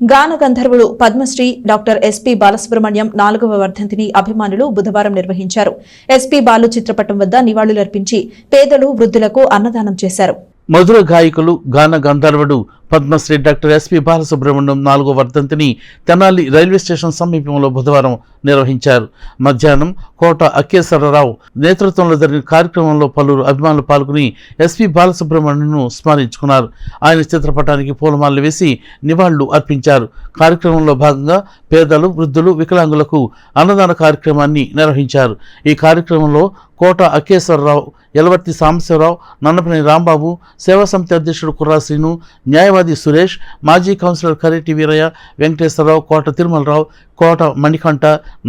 గాన గంధర్వుడు Padmashri doctor SP Balasubrahmanyam 4వ వర్ధంతిని అభిమానులు బుధవారం నిర్వహించారు. ఎస్పీ బాలు చిత్రపటం వద్ద నివాళులర్పించి పేదలు, వృద్ధులకు అన్నదానం చేశారు. మధుర గాయకులు గాన గంధర్వుడు పద్మశ్రీ డాక్టర్ ఎస్పీ బాలసుబ్రహ్మణ్యం 4వ వర్ధంతిని తెనాలి రైల్వే స్టేషన్ సమీపంలో బుధవారం నిర్వహించారు. మధ్యాహ్నం కోట అక్కేశ్వరరావు నేతృత్వంలో జరిగిన కార్యక్రమంలో పలువురు అభిమానులు పాల్గొని ఎస్పీ బాలసుబ్రహ్మణ్యంను స్మరించుకున్నారు. ఆయన చిత్రపటానికి పూలమాలలు వేసి నివాళులు అర్పించారు. కార్యక్రమంలో భాగంగా పేదలు, వృద్ధులు, వికలాంగులకు అన్నదాన కార్యక్రమాన్ని నిర్వహించారు. ఈ కార్యక్రమంలో కోట అక్కేశ్వరరావు, యలవర్తి సాంబశివరావు, నన్నపనేని రాంబాబు, సేవా సమితి అధ్యక్షుడు కుర్రా శ్రీను, న్యాయవాది సురేష్, మాజీ కౌన్సిలర్ కరెట్టి వీరయ్య, వెంకటేశ్వరరావు, కోట తిరుమలరావు, కోట మణికంఠ,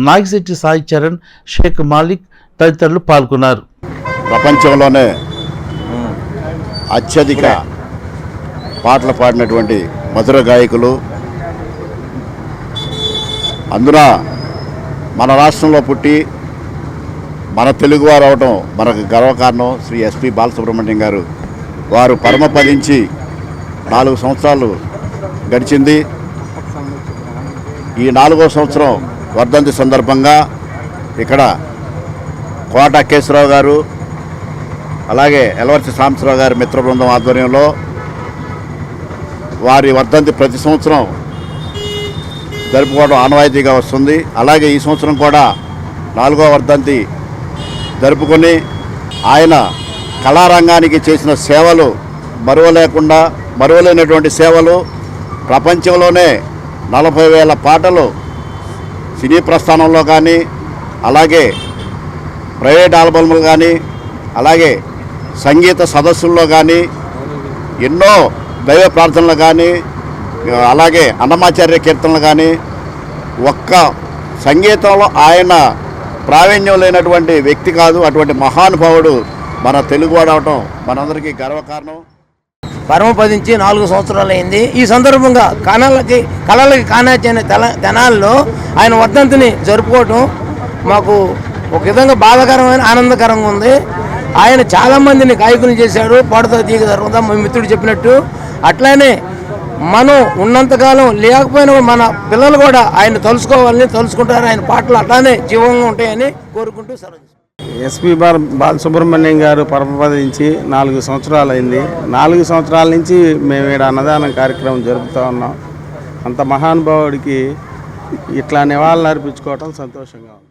నాగిశెట్టి సాయి చరణ్, షేక్ మాలిక్ తదితరులు పాల్గొన్నారు. ప్రపంచంలోనే అత్యధిక పాటలు పాడినటువంటి మధుర గాయకులు, అందున మన రాష్ట్రంలో పుట్టి మన తెలుగువారు అవడం మనకు గర్వకారణం. శ్రీ ఎస్పీ బాలసుబ్రహ్మణ్యం గారు వారు పరమపదించి 4 సంవత్సరాలు గడిచింది. ఈ 4వ సంవత్సరం వర్ధంతి సందర్భంగా ఇక్కడ కోట అక్కేశ్వరరావు గారు, అలాగే యలవర్తి సాంబశివరావు గారి మిత్ర బృందం ఆధ్వర్యంలో వారి వర్ధంతి ప్రతి సంవత్సరం జరుపుకోవడం ఆనవాయితీగా వస్తుంది. అలాగే ఈ సంవత్సరం కూడా 4వ వర్ధంతి జరుపుకొని ఆయన కళారంగానికి చేసిన సేవలు మరువలేనటువంటి సేవలు, ప్రపంచంలోనే 40,000 పాటలు సినీ ప్రస్థానంలో కానీ, అలాగే ప్రైవేట్ ఆల్బమ్లు కానీ, అలాగే సంగీత సదస్సుల్లో కానీ, ఎన్నో దైవ ప్రార్థనలు కానీ, అలాగే అన్నమాచార్య కీర్తనలు కానీ, ఒక్క సంగీతంలో ఆయన ప్రావీణ్యం లేనటువంటి వ్యక్తి కాదు. అటువంటి మహానుభావుడు మన తెలుగువాడు అవటం మనందరికీ గర్వకారణం. పరమపదించి 4 సంవత్సరాలు అయింది. ఈ సందర్భంగా కళలకి కానాచైన తెనాల్లో ఆయన వర్ధంతిని జరుపుకోవటం మాకు ఒక విధంగా బాధాకరమైన, ఆనందకరంగా ఉంది. ఆయన చాలామందిని గాయకులు చేశాడు. పాడుతా తీగ జరుగుతా మా మిత్రుడు చెప్పినట్టు. అట్లానే మనం ఉన్నంతకాలం లేకపోయినా మన పిల్లలు కూడా ఆయన తలుచుకుంటారు. ఆయన పాటలు అట్లానే జీవంగా ఉంటాయని కోరుకుంటూ సెలవు. ఎస్పీ బాలసుబ్రహ్మణ్యం గారు పరమపదించి 4 సంవత్సరాలు అయింది. 4 సంవత్సరాల నుంచి మేము ఇక్కడ అన్నదానం కార్యక్రమం జరుపుతూ ఉన్నాం. అంత మహానుభావుడికి ఇట్లా నివాళులు అర్పించుకోవటం సంతోషంగా ఉంది.